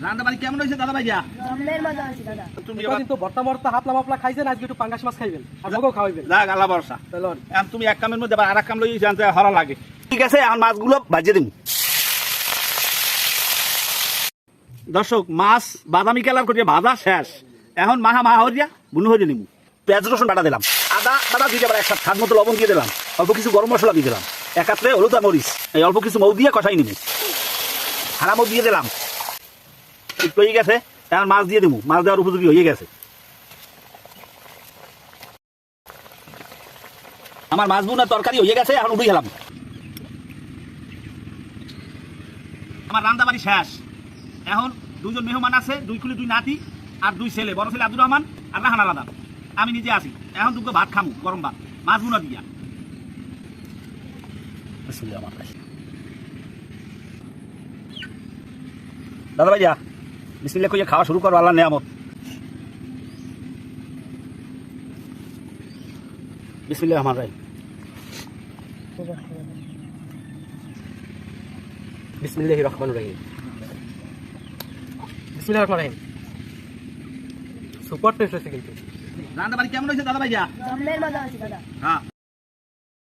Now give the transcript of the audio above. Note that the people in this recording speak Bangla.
রান্না বাড়ি কেমন হয়েছে দাদা ভাইয়া? জম্মের মজা আছে দাদা। তুমি কিন্তু বর্তা মর্তা হাতলা মাপলা খাইছেন, আজকে একটু পাঙ্গাস মাছ খাইবেন আর ভোগও খাওয়াইবেন। যাক আল্লাহ ভরসা। চলুন এখন তুমি এক কামের মধ্যে আবার আর এক কাম লই জানতে হরা লাগে। ঠিক আছে, এখন মাছগুলো ভাজিয়ে দিন। দর্শক, মাছ বাদামি কালার করিয়া ভাজা শেষ। এখন মাহা হরিয়া বুনু হরিয়া নিমু। পেঁয়াজ রসুন বাটা দিলাম, আদা বাটা দিয়ে আবার একসাথে স্বাদ মতো লবণ দিয়ে দিলাম, অল্প কিছু গরম মশলা দিয়ে দিলাম, একাত্রে হলুদ আর মরিচ, এই অল্প কিছু মৌ দিয়ে কষাই নিমু। হারা মৌ দিয়ে দিলাম, একটু হয়ে গেছে। এখন মাছ দিয়ে দিমু, মাছ দেওয়ার উপযোগী হয়ে গেছে। আমার মাছ বুনার তরকারি হয়ে গেছে, এখন উঠে গেলাম। আমার রান্না বাড়ি শেষ। এখন দুজন মেহমান আছে, 2 কুলি 2 নাতি আর 2 ছেলে। বড় ছেলে আব্দুর রহমান আর রাহান আলাদা। আমি নিজে আছি। এখন দুটো ভাত খামু, গরম ভাত, মাছ বুনা দিয়া। দাদা ভাইয়া বিসমিল্লাহ কইয়া খাওয়া শুরু করো, আল্লাহর নিয়ামত। বিসমিল্লাহির রহমানির রহিম। বিসমিল্লাহির রহমানির রহিম। বিসমিল্লাহির রহমানির রহিম। সুপার টেস্ট হয়েছে কিন্তু। রান্না বাড়ি কেমন হয়েছে দাদা ভাইয়া? জম্মের মজা আছে দাদা। হ্যাঁ।